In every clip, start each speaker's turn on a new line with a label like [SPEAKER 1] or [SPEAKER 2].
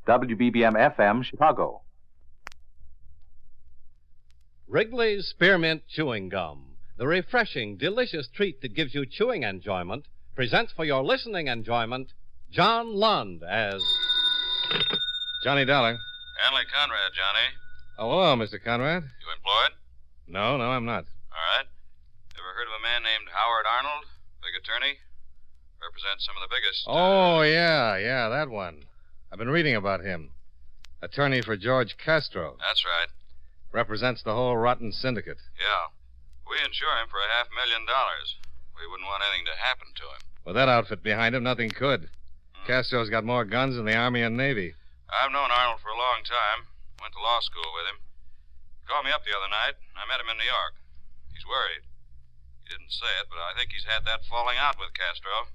[SPEAKER 1] WBBM-FM, Chicago.
[SPEAKER 2] Wrigley's Spearmint Chewing Gum, the refreshing, delicious treat that gives you chewing enjoyment, presents for your listening enjoyment John Lund as
[SPEAKER 3] Johnny Dollar.
[SPEAKER 4] Hanley Conrad, Johnny.
[SPEAKER 3] Oh, hello, Mr. Conrad.
[SPEAKER 4] You employed?
[SPEAKER 3] No, I'm not.
[SPEAKER 4] All right. Ever heard of a man named Howard Arnold? Big attorney? Represents some of the biggest...
[SPEAKER 3] Oh, yeah, that one. I've been reading about him. Attorney for George Castro.
[SPEAKER 4] That's right.
[SPEAKER 3] Represents the whole rotten syndicate.
[SPEAKER 4] Yeah. We insure him for $500,000. We wouldn't want anything to happen to him.
[SPEAKER 3] With that outfit behind him, nothing could. Castro's got more guns than the Army and Navy.
[SPEAKER 4] I've known Arnold for a long time. Went to law school with him. He called me up the other night. I met him in New York. He's worried. He didn't say it, but I think he's had that falling out with Castro.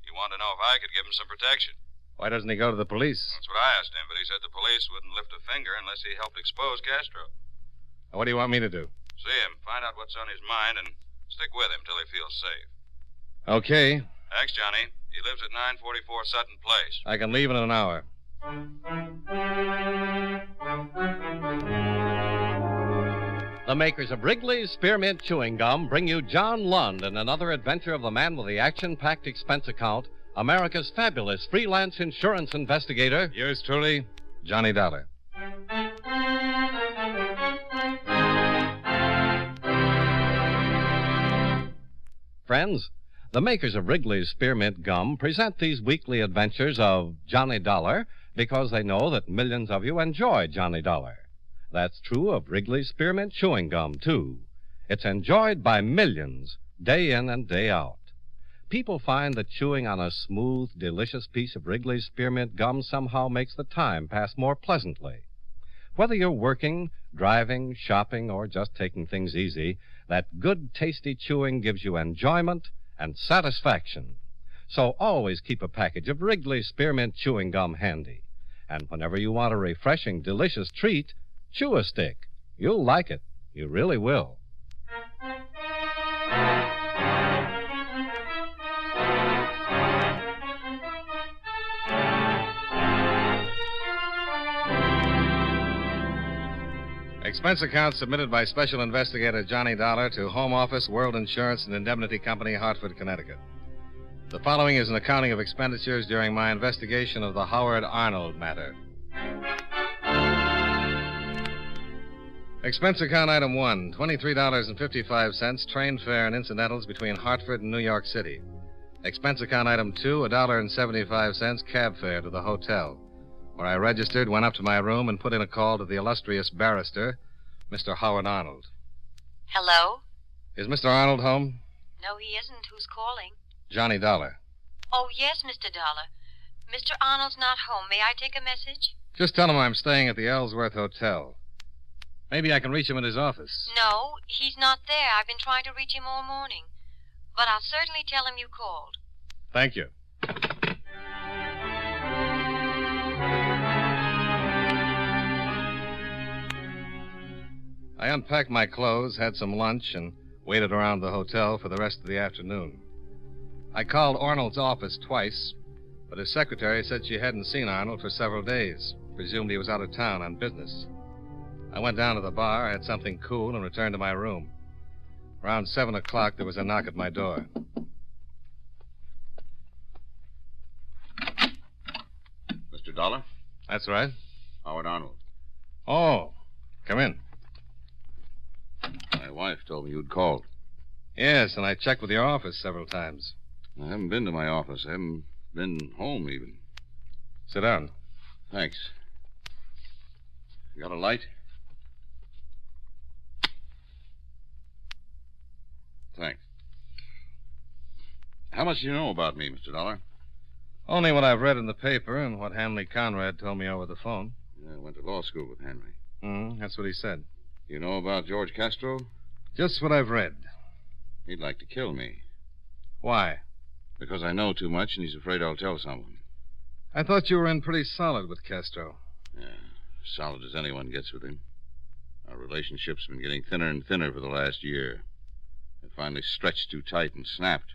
[SPEAKER 4] He wanted to know if I could give him some protection.
[SPEAKER 3] Why doesn't he go to the police?
[SPEAKER 4] That's what I asked him, but he said the police wouldn't lift a finger unless he helped expose Castro.
[SPEAKER 3] What do you want me to do?
[SPEAKER 4] See him, find out what's on his mind, and stick with him till he feels safe.
[SPEAKER 3] Okay.
[SPEAKER 4] Thanks, Johnny. He lives at 944 Sutton Place.
[SPEAKER 3] I can leave in an hour.
[SPEAKER 2] the makers of Wrigley's Spearmint Chewing Gum bring you John Lund and another adventure of the man with the action-packed expense account, America's fabulous freelance insurance investigator.
[SPEAKER 3] Yours truly, Johnny Dollar.
[SPEAKER 2] Friends, the makers of Wrigley's Spearmint Gum present these weekly adventures of Johnny Dollar because they know that millions of you enjoy Johnny Dollar. That's true of Wrigley's Spearmint Chewing Gum, too. It's enjoyed by millions, day in and day out. People find that chewing on a smooth, delicious piece of Wrigley's Spearmint Gum somehow makes the time pass more pleasantly. Whether you're working, driving, shopping, or just taking things easy, that good, tasty chewing gives you enjoyment and satisfaction. So always keep a package of Wrigley's Spearmint Chewing Gum handy. And whenever you want a refreshing, delicious treat, chew a stick. You'll like it. You really will.
[SPEAKER 3] Expense account submitted by Special Investigator Johnny Dollar to Home Office, World Insurance and Indemnity Company, Hartford, Connecticut. The following is an accounting of expenditures during my investigation of the Howard Arnold matter. Expense account item 1, $23.55, train fare and incidentals between Hartford and New York City. Expense account item 2, $1.75, cab fare to the hotel, where I registered, went up to my room, and put in a call to the illustrious barrister, Mr. Howard Arnold.
[SPEAKER 5] Hello?
[SPEAKER 3] Is Mr. Arnold home?
[SPEAKER 5] No, he isn't. Who's calling?
[SPEAKER 3] Johnny Dollar.
[SPEAKER 5] Oh, yes, Mr. Dollar. Mr. Arnold's not home. May I take a message?
[SPEAKER 3] Just tell him I'm staying at the Ellsworth Hotel. Maybe I can reach him at his office.
[SPEAKER 5] No, he's not there. I've been trying to reach him all morning. But I'll certainly tell him you called.
[SPEAKER 3] Thank you. I unpacked my clothes, had some lunch, and waited around the hotel for the rest of the afternoon. I called Arnold's office twice, but his secretary said she hadn't seen Arnold for several days. Presumed he was out of town on business. I went down to the bar, had something cool, and returned to my room. Around 7 o'clock, there was a knock at my door.
[SPEAKER 6] Mr. Dollar?
[SPEAKER 3] That's right.
[SPEAKER 6] Howard Arnold.
[SPEAKER 3] Oh, come in.
[SPEAKER 6] My wife told me you'd called.
[SPEAKER 3] Yes, and I checked with your office several times.
[SPEAKER 6] I haven't been to my office. I haven't been home, even.
[SPEAKER 3] Sit down.
[SPEAKER 6] Thanks. You got a light? Thanks. How much do you know about me, Mr. Dollar?
[SPEAKER 3] Only what I've read in the paper and what Hanley Conrad told me over the phone.
[SPEAKER 6] Yeah, I went to law school with Henry.
[SPEAKER 3] That's what he said.
[SPEAKER 6] You know about George Castro?
[SPEAKER 3] Just what I've read.
[SPEAKER 6] He'd like to kill me.
[SPEAKER 3] Why?
[SPEAKER 6] Because I know too much and he's afraid I'll tell someone.
[SPEAKER 3] I thought you were in pretty solid with Castro.
[SPEAKER 6] Yeah, solid as anyone gets with him. Our relationship's been getting thinner and thinner for the last year. It finally stretched too tight and snapped.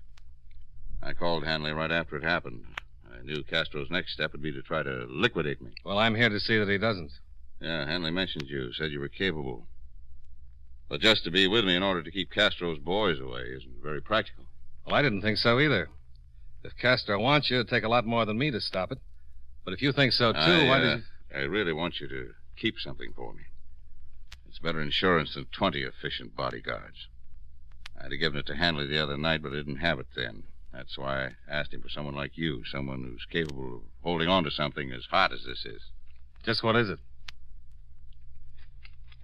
[SPEAKER 6] I called Hanley right after it happened. I I knew Castro's next step would be to try to liquidate me.
[SPEAKER 3] Well, I'm here to see that he doesn't.
[SPEAKER 6] Yeah, Hanley mentioned you, said you were capable. But just to be with me in order to keep Castro's boys away isn't very practical.
[SPEAKER 3] Well, I didn't think so either. If Castro wants you, it'd take a lot more than me to stop it. But if you think so, too, why did you...
[SPEAKER 6] I really want you to keep something for me. It's better insurance than 20 efficient bodyguards. I'd have given it to Hanley the other night, but I didn't have it then. That's why I asked him for someone like you, someone who's capable of holding on to something as hot as this is.
[SPEAKER 3] Just what is it?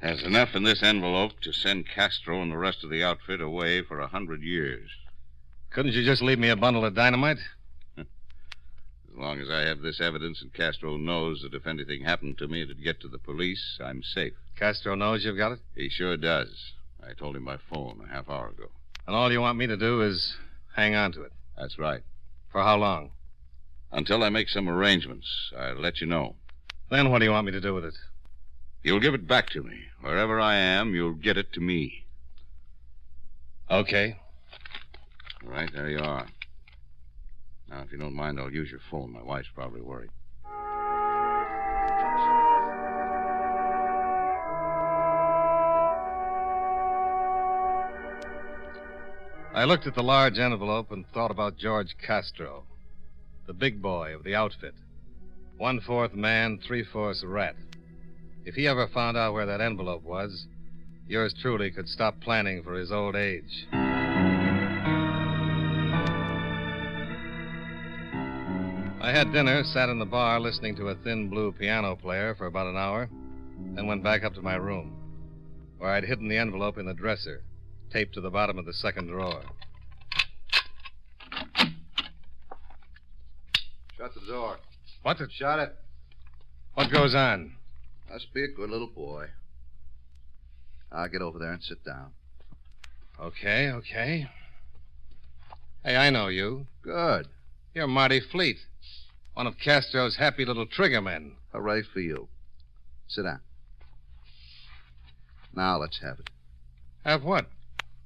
[SPEAKER 6] There's enough in this envelope to send Castro and the rest of the outfit away for 100 years.
[SPEAKER 3] Couldn't you just leave me a bundle of dynamite?
[SPEAKER 6] As long as I have this evidence and Castro knows that if anything happened to me it'd get to the police, I'm safe.
[SPEAKER 3] Castro knows you've got it?
[SPEAKER 6] He sure does. I told him by phone a half hour ago.
[SPEAKER 3] And all you want me to do is hang on to it?
[SPEAKER 6] That's right.
[SPEAKER 3] For how long?
[SPEAKER 6] Until I make some arrangements. I'll let you know.
[SPEAKER 3] Then what do you want me to do with it?
[SPEAKER 6] You'll give it back to me. Wherever I am, you'll get it to me.
[SPEAKER 3] Okay.
[SPEAKER 6] All right, there you are. Now, if you don't mind, I'll use your phone. My wife's probably worried.
[SPEAKER 3] I looked at the large envelope and thought about George Castro, the big boy of the outfit. 1/4 man, 3/4 rat. If he ever found out where that envelope was, yours truly could stop planning for his old age. I had dinner, sat in the bar listening to a thin blue piano player for about an hour, then went back up to my room, where I'd hidden the envelope in the dresser, taped to the bottom of the second drawer.
[SPEAKER 1] Shut the door.
[SPEAKER 3] What?
[SPEAKER 1] Shut it.
[SPEAKER 3] What goes on?
[SPEAKER 1] Must be a good little boy. I'll get over there and sit down.
[SPEAKER 3] Okay. Hey, I know you.
[SPEAKER 1] Good.
[SPEAKER 3] You're Marty Fleet, one of Castro's happy little trigger men.
[SPEAKER 1] Hooray for you. Sit down. Now let's have it.
[SPEAKER 3] Have what?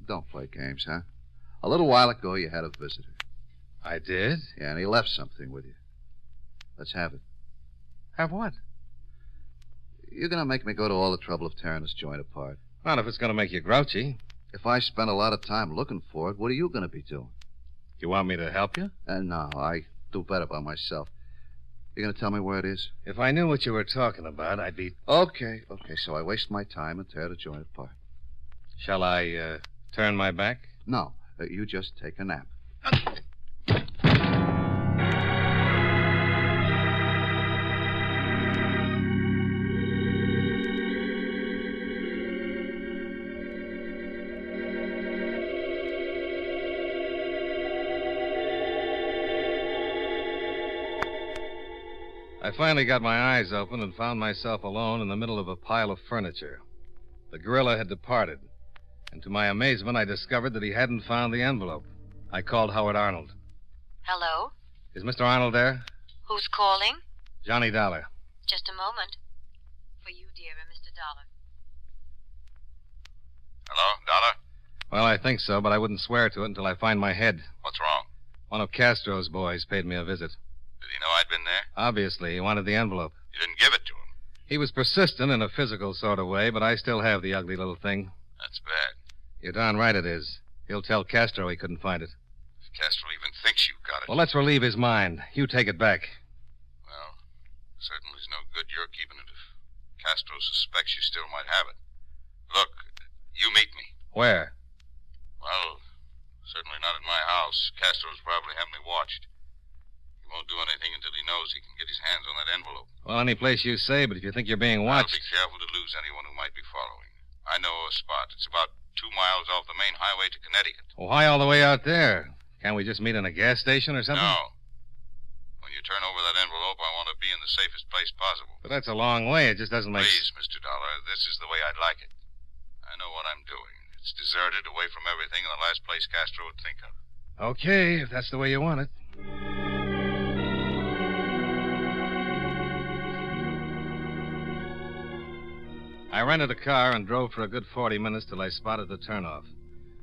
[SPEAKER 1] Don't play games, huh? A little while ago, you had a visitor.
[SPEAKER 3] I did?
[SPEAKER 1] Yeah, and he left something with you. Let's have it.
[SPEAKER 3] Have what?
[SPEAKER 1] You're going to make me go to all the trouble of tearing this joint apart.
[SPEAKER 3] Not if it's going to make you grouchy.
[SPEAKER 1] If I spend a lot of time looking for it, what are you going to be doing?
[SPEAKER 3] You want me to help you?
[SPEAKER 1] No, I do better by myself. You going to tell me where it is?
[SPEAKER 3] If I knew what you were talking about, I'd be...
[SPEAKER 1] Okay, so I waste my time and tear the joint apart.
[SPEAKER 3] Shall I, turn my back?
[SPEAKER 1] No, you just take a nap.
[SPEAKER 3] I finally got my eyes open and found myself alone in the middle of a pile of furniture. The gorilla had departed, and to my amazement, I discovered that he hadn't found the envelope. I called Howard Arnold.
[SPEAKER 5] Hello?
[SPEAKER 3] Is Mr. Arnold there?
[SPEAKER 5] Who's calling?
[SPEAKER 3] Johnny Dollar.
[SPEAKER 5] Just a moment. For you, dear, Mr. Dollar.
[SPEAKER 4] Hello, Dollar?
[SPEAKER 3] Well, I think so, but I wouldn't swear to it until I find my head.
[SPEAKER 4] What's wrong?
[SPEAKER 3] One of Castro's boys paid me a visit.
[SPEAKER 4] Did he know I'd been there?
[SPEAKER 3] Obviously, he wanted the envelope.
[SPEAKER 4] You didn't give it to him.
[SPEAKER 3] He was persistent in a physical sort of way, but I still have the ugly little thing.
[SPEAKER 4] That's bad.
[SPEAKER 3] You're darn right it is. He'll tell Castro he couldn't find it.
[SPEAKER 4] If Castro even thinks you've got it.
[SPEAKER 3] Well, let's relieve his mind. You take it back.
[SPEAKER 4] Well, certainly it's no good your keeping it if Castro suspects you still might have it. Look, you meet me.
[SPEAKER 3] Where?
[SPEAKER 4] Well, certainly not at my house. Castro's probably heavily watched. He won't do anything until he knows he can get his hands on that envelope.
[SPEAKER 3] Well, any place you say, but if you think you're being watched...
[SPEAKER 4] I'll be careful to lose anyone who might be following. I know a spot. It's about 2 miles off the main highway to Connecticut.
[SPEAKER 3] Well, why all the way out there? Can't we just meet in a gas station or something?
[SPEAKER 4] No. When you turn over that envelope, I want to be in the safest place possible.
[SPEAKER 3] But that's a long way. It just doesn't make...
[SPEAKER 4] Please, Mr. Dollar, this is the way I'd like it. I know what I'm doing. It's deserted, away from everything, and the last place Castro would think of.
[SPEAKER 3] Okay, if that's the way you want it. I rented a car and drove for a good 40 minutes till I spotted the turnoff.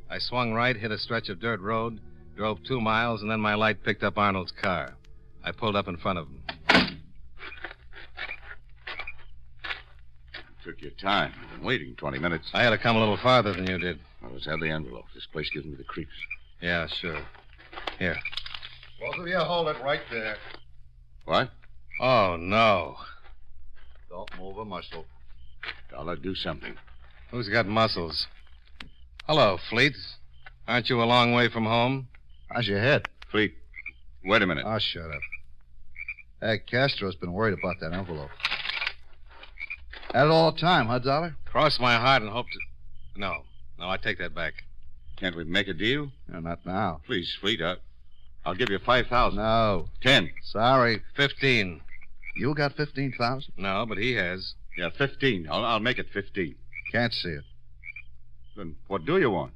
[SPEAKER 3] I swung right, hit a stretch of dirt road, drove 2 miles, and then my light picked up Arnold's car. I pulled up in front of him.
[SPEAKER 6] Took your time. I've been waiting 20 minutes.
[SPEAKER 3] I had to come a little farther than you did.
[SPEAKER 6] I was had the envelope. This place gives me the creeps.
[SPEAKER 3] Yeah, sure. Here.
[SPEAKER 1] Both of you hold it right there.
[SPEAKER 6] What?
[SPEAKER 3] Oh, no.
[SPEAKER 1] Don't move a muscle.
[SPEAKER 6] Dollar, do something.
[SPEAKER 3] Who's got muscles? Hello, Fleet. Aren't you a long way from home?
[SPEAKER 1] How's your head?
[SPEAKER 6] Fleet, wait a minute.
[SPEAKER 1] Oh, shut up. Hey, Castro's been worried about that envelope. Had it all the time, huh, Dollar?
[SPEAKER 3] Cross my heart and hope to... No, I take that back.
[SPEAKER 6] Can't we make a deal?
[SPEAKER 1] No, not now.
[SPEAKER 6] Please, Fleet, I'll give you 5,000.
[SPEAKER 1] No.
[SPEAKER 6] 10.
[SPEAKER 1] Sorry.
[SPEAKER 3] 15.
[SPEAKER 1] You got 15,000?
[SPEAKER 3] No, but he has.
[SPEAKER 6] Yeah, 15. I'll make it 15.
[SPEAKER 1] Can't see it.
[SPEAKER 6] Then what do you want?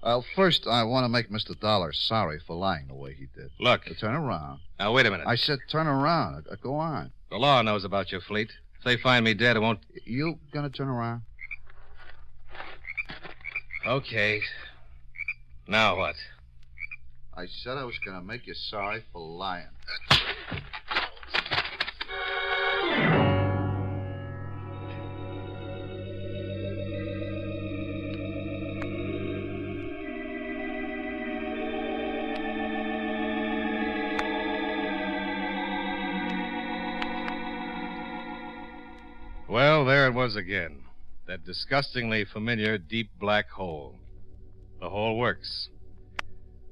[SPEAKER 1] Well, first, I want to make Mr. Dollar sorry for lying the way he did.
[SPEAKER 3] Look.
[SPEAKER 1] Turn around.
[SPEAKER 3] Now, wait a minute.
[SPEAKER 1] I said turn around. Go on.
[SPEAKER 3] The law knows about your Fleet. If they find me dead, it won't...
[SPEAKER 1] You gonna turn around?
[SPEAKER 3] Okay. Now what?
[SPEAKER 1] I said I was gonna make you sorry for lying.
[SPEAKER 3] Well, there it was again. That disgustingly familiar deep black hole. The hole works.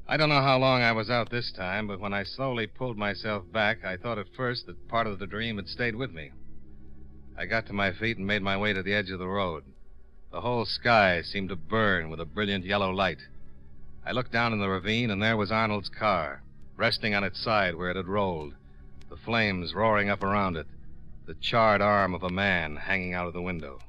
[SPEAKER 3] I don't know how long I was out this time, but when I slowly pulled myself back, I thought at first that part of the dream had stayed with me. I got to my feet and made my way to the edge of the road. The whole sky seemed to burn with a brilliant yellow light. I looked down in the ravine, and there was Arnold's car, resting on its side where it had rolled, the flames roaring up around it, the charred arm of a man hanging out of the window.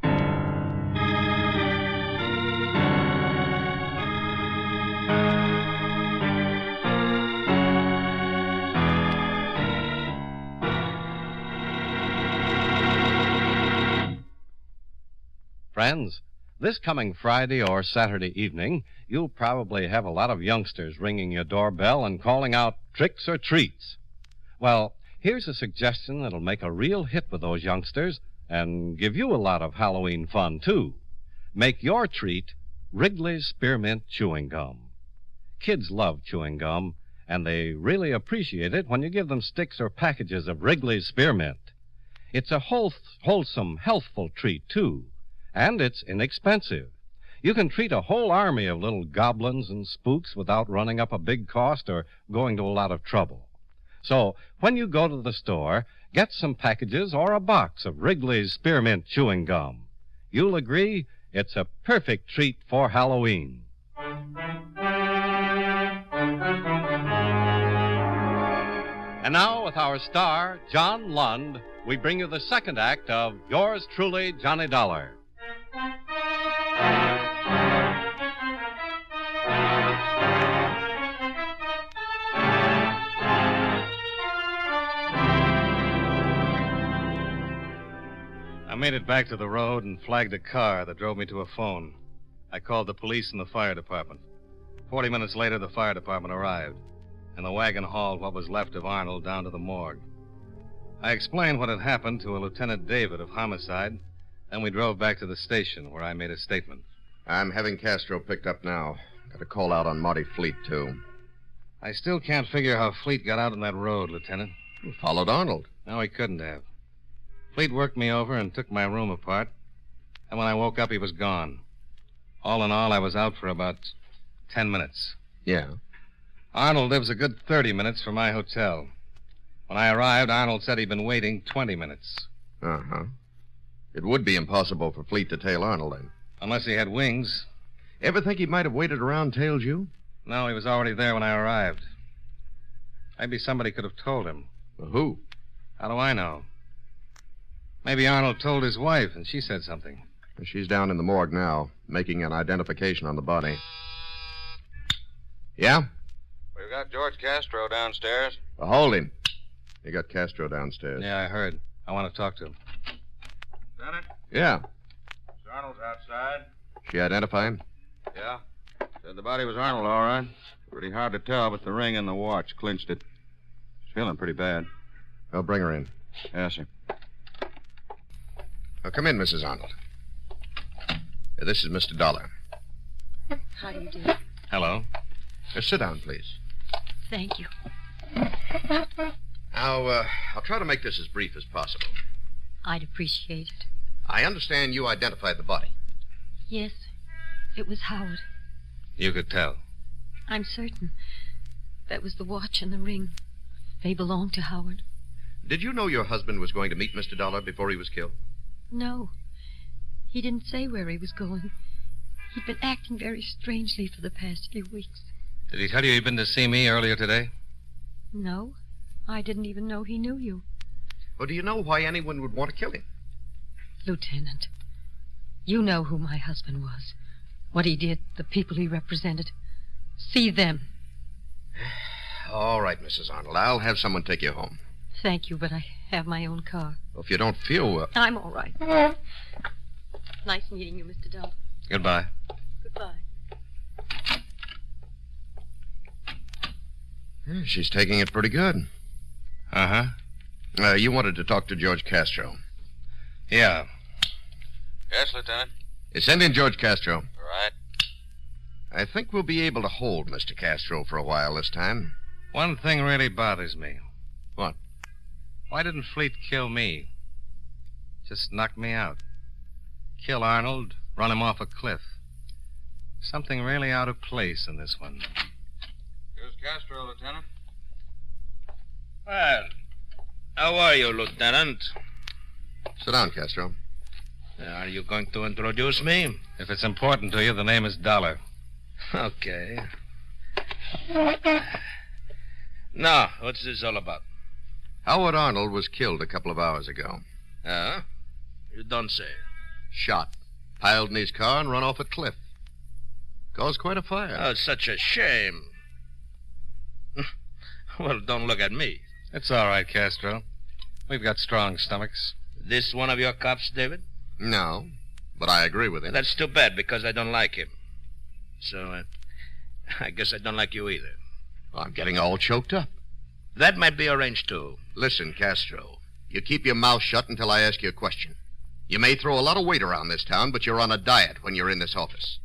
[SPEAKER 2] Friends, this coming Friday or Saturday evening, you'll probably have a lot of youngsters ringing your doorbell and calling out tricks or treats. Well, here's a suggestion that'll make a real hit with those youngsters and give you a lot of Halloween fun, too. Make your treat Wrigley's Spearmint Chewing Gum. Kids love chewing gum, and they really appreciate it when you give them sticks or packages of Wrigley's Spearmint. It's a wholesome, healthful treat, too, and it's inexpensive. You can treat a whole army of little goblins and spooks without running up a big cost or going to a lot of trouble. So, when you go to the store, get some packages or a box of Wrigley's Spearmint Chewing Gum. You'll agree it's a perfect treat for Halloween. And now, with our star, John Lund, we bring you the second act of Yours Truly, Johnny Dollar.
[SPEAKER 3] I made it back to the road and flagged a car that drove me to a phone. I called the police and the fire department. 40 minutes later, the fire department arrived, and the wagon hauled what was left of Arnold down to the morgue. I explained what had happened to a Lieutenant David of homicide, then we drove back to the station where I made a statement.
[SPEAKER 7] I'm having Castro picked up now. Got a call out on Marty Fleet, too.
[SPEAKER 3] I still can't figure how Fleet got out on that road, Lieutenant.
[SPEAKER 7] He followed Arnold.
[SPEAKER 3] No, he couldn't have. Fleet worked me over and took my room apart, and when I woke up, he was gone. All in all, I was out for about 10 minutes.
[SPEAKER 7] Yeah?
[SPEAKER 3] Arnold lives a good 30 minutes from my hotel. When I arrived, Arnold said he'd been waiting 20 minutes.
[SPEAKER 7] Uh-huh. It would be impossible for Fleet to tail Arnold, then.
[SPEAKER 3] Unless he had wings.
[SPEAKER 7] Ever think he might have waited around, tailed you?
[SPEAKER 3] No, he was already there when I arrived. Maybe somebody could have told him.
[SPEAKER 7] Well, who?
[SPEAKER 3] How do I know? Maybe Arnold told his wife, and she said something.
[SPEAKER 7] She's down in the morgue now, making an identification on the body. Yeah?
[SPEAKER 4] We've got George Castro downstairs.
[SPEAKER 7] Well, hold him. You got Castro downstairs.
[SPEAKER 3] Yeah, I heard. I want to talk to him.
[SPEAKER 4] Lieutenant?
[SPEAKER 7] Yeah.
[SPEAKER 4] Mr. Arnold's outside.
[SPEAKER 7] She identify him?
[SPEAKER 4] Yeah. Said the body was Arnold, all right. Pretty hard to tell, but the ring and the watch clinched it.
[SPEAKER 8] feeling pretty bad.
[SPEAKER 7] I'll bring her in.
[SPEAKER 8] Yes, sir.
[SPEAKER 7] Come in, Mrs. Arnold. This is Mr. Dollar.
[SPEAKER 9] How do you do?
[SPEAKER 3] Hello.
[SPEAKER 7] Sit down, please.
[SPEAKER 9] Thank you.
[SPEAKER 7] Now, I'll try to make this as brief as possible.
[SPEAKER 9] I'd appreciate it.
[SPEAKER 7] I understand you identified the body.
[SPEAKER 9] Yes, it was Howard.
[SPEAKER 3] You could tell.
[SPEAKER 9] I'm certain. That was the watch and the ring. They belonged to Howard.
[SPEAKER 7] Did you know your husband was going to meet Mr. Dollar before he was killed?
[SPEAKER 9] No. He didn't say where he was going. He'd been acting very strangely for the past few weeks.
[SPEAKER 3] Did he tell you he'd been to see me earlier today?
[SPEAKER 9] No. I didn't even know he knew you.
[SPEAKER 7] Well, do you know why anyone would want to kill him?
[SPEAKER 9] Lieutenant, you know who my husband was. What he did, the people he represented. See them.
[SPEAKER 7] All right, Mrs. Arnold. I'll have someone take you home.
[SPEAKER 9] Thank you, but I have my own car.
[SPEAKER 7] Well, if you don't feel well...
[SPEAKER 9] I'm all right. Nice meeting you, Mr. Dollar.
[SPEAKER 3] Goodbye.
[SPEAKER 9] Goodbye.
[SPEAKER 7] She's taking it pretty good.
[SPEAKER 3] Uh-huh.
[SPEAKER 7] You wanted to talk to George Castro.
[SPEAKER 3] Yeah.
[SPEAKER 6] Yes, Lieutenant.
[SPEAKER 7] Send in George Castro.
[SPEAKER 6] Right.
[SPEAKER 7] I think we'll be able to hold Mr. Castro for a while this time.
[SPEAKER 3] One thing really bothers me.
[SPEAKER 7] What?
[SPEAKER 3] Why didn't Fleet kill me? Just knock me out. Kill Arnold, run him off a cliff. Something really out of place in this one.
[SPEAKER 4] Here's Castro, Lieutenant.
[SPEAKER 10] Well, how are you, Lieutenant?
[SPEAKER 7] Sit down, Castro.
[SPEAKER 10] Are you going to introduce me?
[SPEAKER 3] If it's important to you, the name is Dollar.
[SPEAKER 10] Okay. Now, what's this all about?
[SPEAKER 7] Howard Arnold was killed a couple of hours ago.
[SPEAKER 10] Huh? You don't say.
[SPEAKER 7] Shot. Piled in his car and run off a cliff. Caused quite a fire.
[SPEAKER 10] Oh, such a shame. Well, don't look at me.
[SPEAKER 3] It's all right, Castro. We've got strong stomachs.
[SPEAKER 10] This one of your cops, David?
[SPEAKER 7] No, but I agree with him.
[SPEAKER 10] That's too bad, because I don't like him. So, I guess I don't like you either.
[SPEAKER 7] I'm getting all choked up.
[SPEAKER 10] That might be arranged, too.
[SPEAKER 7] Listen, Castro, you keep your mouth shut until I ask you a question. You may throw a lot of weight around this town, but you're on a diet when you're in this office.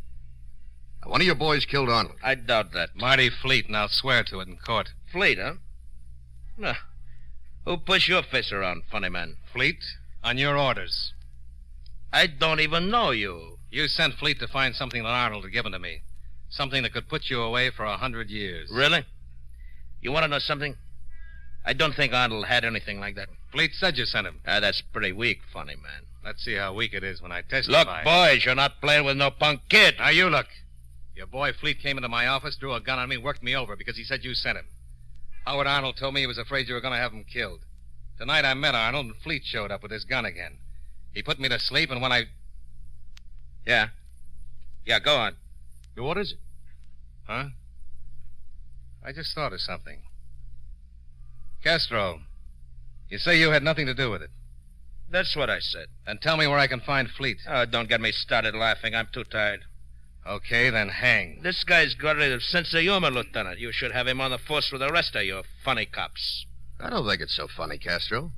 [SPEAKER 7] Now, one of your boys killed Arnold.
[SPEAKER 10] I doubt that.
[SPEAKER 3] Marty Fleet, and I'll swear to it in court.
[SPEAKER 10] Fleet, huh? No. Who pushed your face around, funny man?
[SPEAKER 3] Fleet, on your orders.
[SPEAKER 10] I don't even know you.
[SPEAKER 3] You sent Fleet to find something that Arnold had given to me. Something that could put you away for 100 years.
[SPEAKER 10] Really? You want to know something? I don't think Arnold had anything like that.
[SPEAKER 3] Fleet said you sent him.
[SPEAKER 10] That's pretty weak, funny man.
[SPEAKER 3] Let's see how weak it is when I testify.
[SPEAKER 10] Look, boys, you're not playing with no punk kid.
[SPEAKER 3] Now, you look. Your boy Fleet came into my office, drew a gun on me, worked me over because he said you sent him. Howard Arnold told me he was afraid you were going to have him killed. Tonight I met Arnold, and Fleet showed up with his gun again. He put me to sleep, and when I...
[SPEAKER 10] Yeah, go on.
[SPEAKER 7] What is it?
[SPEAKER 3] Huh? I just thought of something. Castro, you say you had nothing to do with it.
[SPEAKER 10] That's what I said.
[SPEAKER 3] Then tell me where I can find Fleet.
[SPEAKER 10] Oh, don't get me started laughing. I'm too tired.
[SPEAKER 3] Okay, then hang.
[SPEAKER 10] This guy's got a sense of humor, Lieutenant. You should have him on the force with the rest of you funny cops.
[SPEAKER 7] I don't think it's so funny, Castro.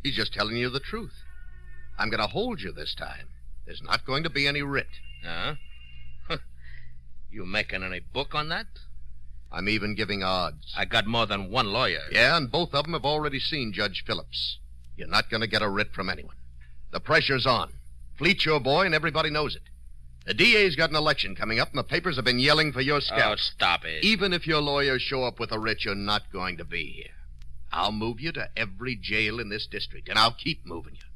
[SPEAKER 7] He's just telling you the truth. I'm going to hold you this time. There's not going to be any writ.
[SPEAKER 10] Huh? You making any book on that?
[SPEAKER 7] I'm even giving odds.
[SPEAKER 10] I got more than one lawyer.
[SPEAKER 7] Yeah, and both of them have already seen Judge Phillips. You're not going to get a writ from anyone. The pressure's on. Fleet's your boy, and everybody knows it. The DA's got an election coming up, and the papers have been yelling for your scalp.
[SPEAKER 10] Oh, stop it.
[SPEAKER 7] Even if your lawyers show up with a writ, you're not going to be here. I'll move you to every jail in this district, and I'll keep moving you.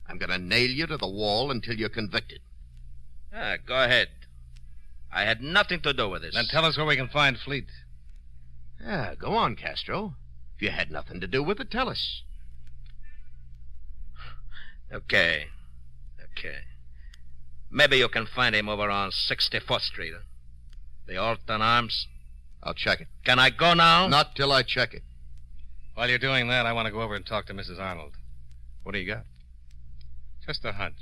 [SPEAKER 7] I'm going to nail you to the wall until you're convicted.
[SPEAKER 10] Go ahead. I had nothing to do with this.
[SPEAKER 3] Then tell us where we can find Fleet.
[SPEAKER 7] Yeah, go on, Castro. If you had nothing to do with it, tell us.
[SPEAKER 10] Okay. Maybe you can find him over on 64th Street. Huh? The Alton Arms.
[SPEAKER 7] I'll check it.
[SPEAKER 10] Can I go now?
[SPEAKER 7] Not till I check it.
[SPEAKER 3] While you're doing that, I want to go over and talk to Mrs. Arnold.
[SPEAKER 7] What do you got?
[SPEAKER 3] Just a hunch.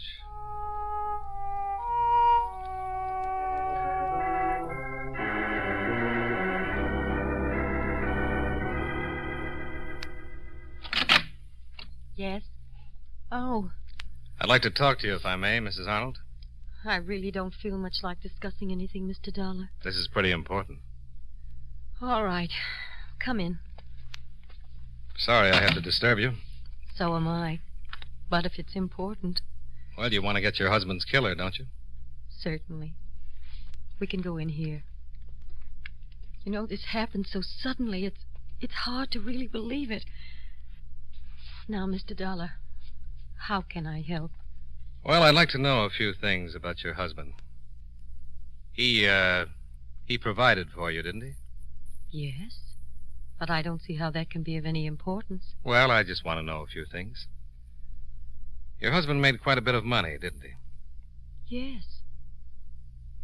[SPEAKER 9] Yes? Oh,
[SPEAKER 3] I'd like to talk to you, if I may, Mrs. Arnold.
[SPEAKER 9] I really don't feel much like discussing anything, Mr. Dollar.
[SPEAKER 3] This is pretty important.
[SPEAKER 9] All right. Come in.
[SPEAKER 3] Sorry I have to disturb you.
[SPEAKER 9] So am I. But if it's important,
[SPEAKER 3] Well, you want to get your husband's killer, don't you?
[SPEAKER 9] certainly. We can go in here. You know, this happened so suddenly, it's hard to really believe it. Now, Mr. Dollar, how can I help?
[SPEAKER 3] Well, I'd like to know a few things about your husband. He provided for you, didn't he?
[SPEAKER 9] Yes, but I don't see how that can be of any importance.
[SPEAKER 3] Well, I just want to know a few things. Your husband made quite a bit of money, didn't he?
[SPEAKER 9] Yes,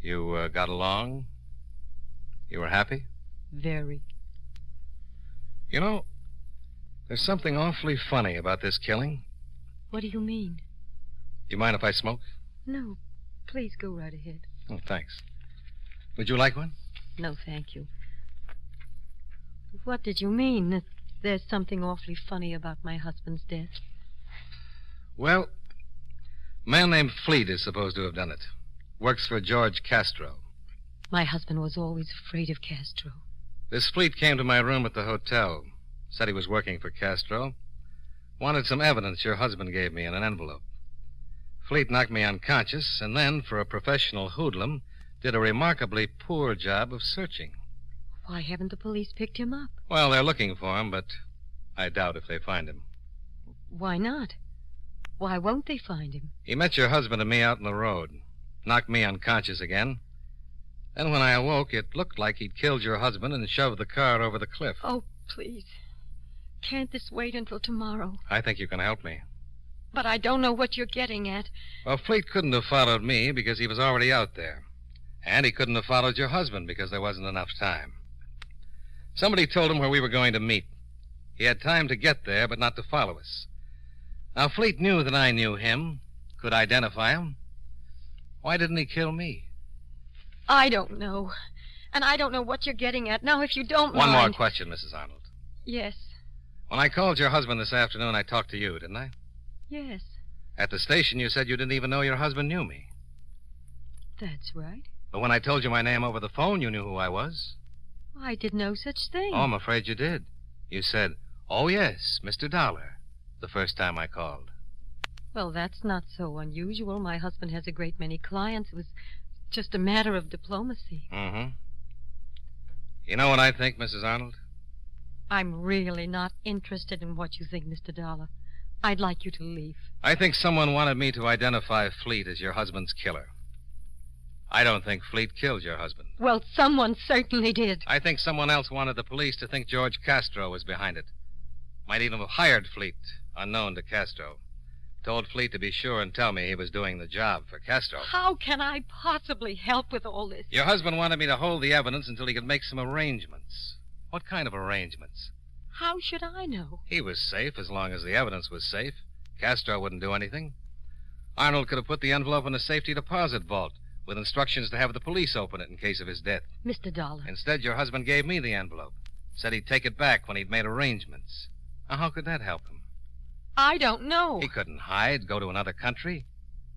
[SPEAKER 3] You got along? You were happy?
[SPEAKER 9] very.
[SPEAKER 3] You know, there's something awfully funny about this killing.
[SPEAKER 9] What do you mean?
[SPEAKER 3] You mind if I smoke?
[SPEAKER 9] No, please go right ahead.
[SPEAKER 3] Oh, thanks. Would you like one?
[SPEAKER 9] No, thank you. What did you mean? That there's something awfully funny about my husband's death?
[SPEAKER 3] Well, a man named Fleet is supposed to have done it. Works for George Castro.
[SPEAKER 9] My husband was always afraid of Castro.
[SPEAKER 3] This Fleet came to my room at the hotel. Said he was working for Castro. Wanted some evidence your husband gave me in an envelope. Fleet knocked me unconscious, and then, for a professional hoodlum, did a remarkably poor job of searching.
[SPEAKER 9] Why haven't the police picked him up?
[SPEAKER 3] Well, they're looking for him, but I doubt if they find him.
[SPEAKER 9] Why not? Why won't they find him?
[SPEAKER 3] He met your husband and me out on the road. Knocked me unconscious again. Then when I awoke, it looked like he'd killed your husband and shoved the car over the cliff.
[SPEAKER 9] Oh, please. Can't this wait until tomorrow?
[SPEAKER 3] I think you can help me.
[SPEAKER 9] But I don't know what you're getting at.
[SPEAKER 3] Well, Fleet couldn't have followed me because he was already out there. And he couldn't have followed your husband because there wasn't enough time. Somebody told him where we were going to meet. He had time to get there, but not to follow us. Now, Fleet knew that I knew him, could identify him. Why didn't he kill me?
[SPEAKER 9] I don't know. And I don't know what you're getting at. Now, if you don't
[SPEAKER 3] One
[SPEAKER 9] mind...
[SPEAKER 3] more question, Mrs. Arnold.
[SPEAKER 9] Yes.
[SPEAKER 3] When I called your husband this afternoon, I talked to you, didn't I?
[SPEAKER 9] Yes.
[SPEAKER 3] At the station, you said you didn't even know your husband knew me.
[SPEAKER 9] That's right.
[SPEAKER 3] But when I told you my name over the phone, you knew who I was.
[SPEAKER 9] I did no such thing.
[SPEAKER 3] Oh, I'm afraid you did. You said, "Oh, yes, Mr. Dollar," the first time I called.
[SPEAKER 9] Well, that's not so unusual. My husband has a great many clients. It was just a matter of diplomacy.
[SPEAKER 3] Mm-hmm. You know what I think, Mrs. Arnold?
[SPEAKER 9] I'm really not interested in what you think, Mr. Dollar. I'd like you to leave.
[SPEAKER 3] I think someone wanted me to identify Fleet as your husband's killer. I don't think Fleet killed your husband.
[SPEAKER 9] Well, someone certainly did.
[SPEAKER 3] I think someone else wanted the police to think George Castro was behind it. Might even have hired Fleet, unknown to Castro. Told Fleet to be sure and tell me he was doing the job for Castro.
[SPEAKER 9] How can I possibly help with all this?
[SPEAKER 3] Your husband wanted me to hold the evidence until he could make some arrangements. What kind of arrangements?
[SPEAKER 9] How should I know?
[SPEAKER 3] He was safe as long as the evidence was safe. Castro wouldn't do anything. Arnold could have put the envelope in a safety deposit vault with instructions to have the police open it in case of his death.
[SPEAKER 9] Mr. Dollar.
[SPEAKER 3] Instead, your husband gave me the envelope. Said he'd take it back when he'd made arrangements. Now, how could that help him?
[SPEAKER 9] I don't know.
[SPEAKER 3] He couldn't hide, go to another country.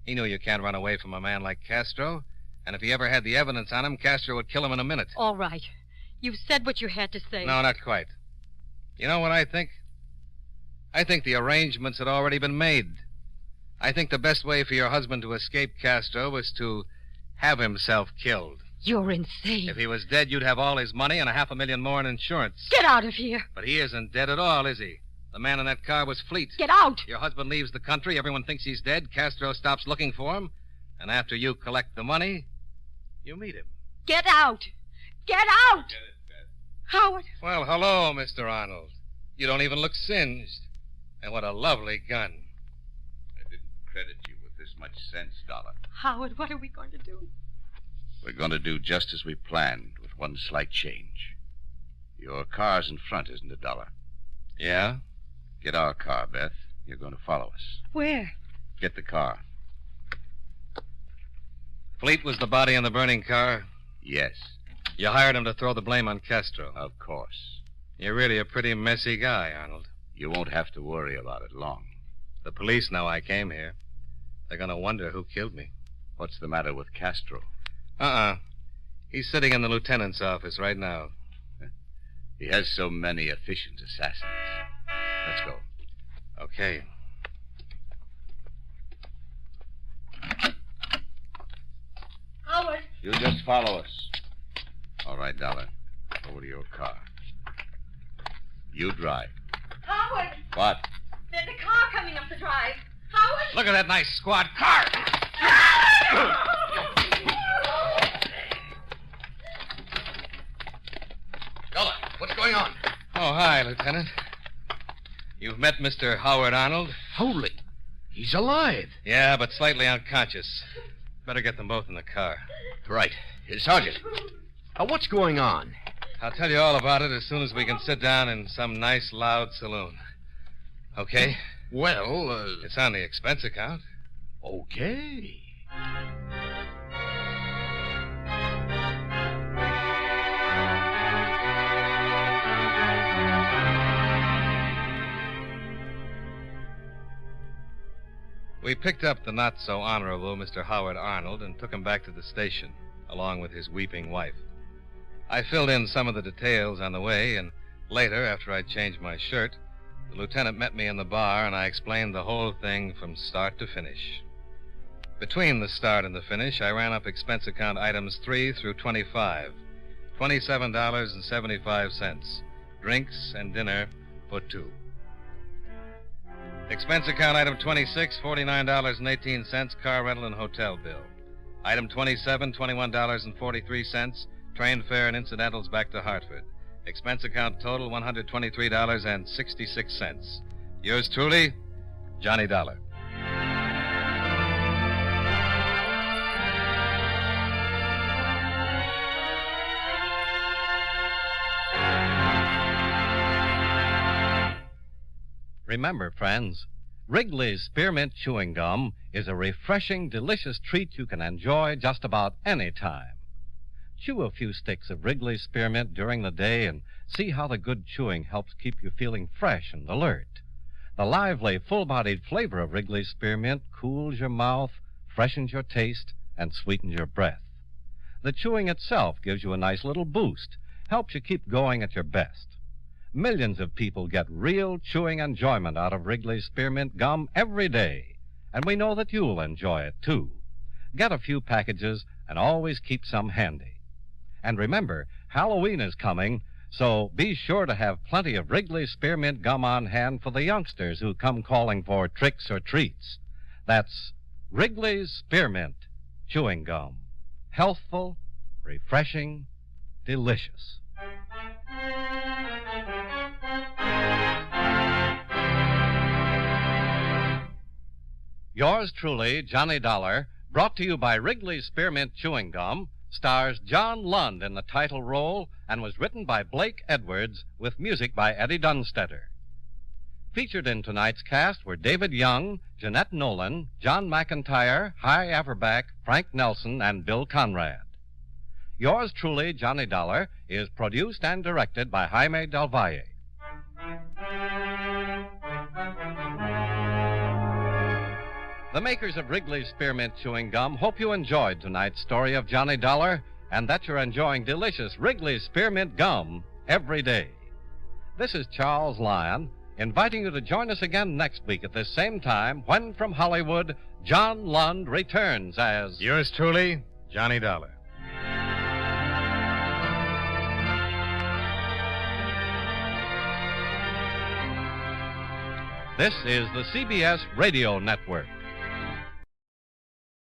[SPEAKER 3] He knew you can't run away from a man like Castro. And if he ever had the evidence on him, Castro would kill him in a minute.
[SPEAKER 9] All right. You've said what you had to say.
[SPEAKER 3] No, not quite. You know what I think? I think the arrangements had already been made. I think the best way for your husband to escape Castro was to have himself killed.
[SPEAKER 9] You're insane.
[SPEAKER 3] If he was dead, you'd have all his money and $500,000 more in insurance.
[SPEAKER 9] Get out of here.
[SPEAKER 3] But he isn't dead at all, is he? The man in that car was Fleet.
[SPEAKER 9] Get out.
[SPEAKER 3] Your husband leaves the country, everyone thinks he's dead, Castro stops looking for him, and after you collect the money, you meet him.
[SPEAKER 9] Get out. Get out. Howard.
[SPEAKER 3] Well, hello, Mr. Arnold. You don't even look singed. And what a lovely gun.
[SPEAKER 6] I didn't credit you with this much sense, Dollar.
[SPEAKER 9] Howard, what are we going to do?
[SPEAKER 6] We're going to do just as we planned, with one slight change. Your car's in front, isn't it, Dollar?
[SPEAKER 3] Yeah?
[SPEAKER 6] Get our car, Beth. You're going to follow us.
[SPEAKER 9] Where?
[SPEAKER 6] Get the car.
[SPEAKER 3] Fleet was the body in the burning car.
[SPEAKER 6] Yes,
[SPEAKER 3] You hired him to throw the blame on Castro.
[SPEAKER 6] of course.
[SPEAKER 3] You're really a pretty messy guy, Arnold.
[SPEAKER 6] You won't have to worry about it long.
[SPEAKER 3] The police know I came here. They're going to wonder who killed me.
[SPEAKER 6] What's the matter with Castro?
[SPEAKER 3] He's sitting in the lieutenant's office right now.
[SPEAKER 6] He has so many efficient assassins. Let's go.
[SPEAKER 3] Okay.
[SPEAKER 8] Howard.
[SPEAKER 6] You just follow us. All right, Dollar. Over to your car. You drive.
[SPEAKER 8] Howard.
[SPEAKER 6] What?
[SPEAKER 8] There's a car coming up the drive. Howard.
[SPEAKER 3] Look at that nice squad car.
[SPEAKER 7] Dollar, what's going on?
[SPEAKER 3] Oh, hi, Lieutenant. You've met Mr. Howard Arnold?
[SPEAKER 7] Holy. He's alive.
[SPEAKER 3] Yeah, but slightly unconscious. Better get them both in the car.
[SPEAKER 7] Right. Sergeant. What's going on?
[SPEAKER 3] I'll tell you all about it as soon as we can sit down in some nice, loud saloon. Okay?
[SPEAKER 7] Well,
[SPEAKER 3] It's on the expense account.
[SPEAKER 7] okay.
[SPEAKER 3] We picked up the not-so-honorable Mr. Howard Arnold and took him back to the station, along with his weeping wife. I filled in some of the details on the way, and later, after I'd changed my shirt, the lieutenant met me in the bar, and I explained the whole thing from start to finish. Between the start and the finish, I ran up expense account items 3 through 25, $27.75, drinks and dinner for two. Expense account item 26, $49.18, car rental and hotel bill. Item 27, $21.43, train fare and incidentals back to Hartford. Expense account total, $123.66. Yours truly, Johnny Dollar.
[SPEAKER 2] Remember, friends, Wrigley's Spearmint Chewing Gum is a refreshing, delicious treat you can enjoy just about any time. Chew a few sticks of Wrigley's Spearmint during the day and see how the good chewing helps keep you feeling fresh and alert. The lively, full-bodied flavor of Wrigley's Spearmint cools your mouth, freshens your taste, and sweetens your breath. The chewing itself gives you a nice little boost, helps you keep going at your best. Millions of people get real chewing enjoyment out of Wrigley's Spearmint Gum every day, and we know that you'll enjoy it, too. Get a few packages and always keep some handy. And remember, Halloween is coming, so be sure to have plenty of Wrigley's Spearmint Gum on hand for the youngsters who come calling for tricks or treats. That's Wrigley's Spearmint Chewing Gum. Healthful, refreshing, delicious. Yours truly, Johnny Dollar, brought to you by Wrigley's Spearmint Chewing Gum, stars John Lund in the title role and was written by Blake Edwards with music by Eddie Dunstetter. Featured in tonight's cast were David Young, Jeanette Nolan, John McIntyre, Hy Averback, Frank Nelson, and Bill Conrad. Yours truly, Johnny Dollar, is produced and directed by Jaime Del Valle. The makers of Wrigley's Spearmint Chewing Gum hope you enjoyed tonight's story of Johnny Dollar and that you're enjoying delicious Wrigley's Spearmint Gum every day. This is Charles Lyon, inviting you to join us again next week at this same time when, from Hollywood, John Lund returns as...
[SPEAKER 3] Yours truly, Johnny Dollar.
[SPEAKER 2] This is the CBS Radio Network.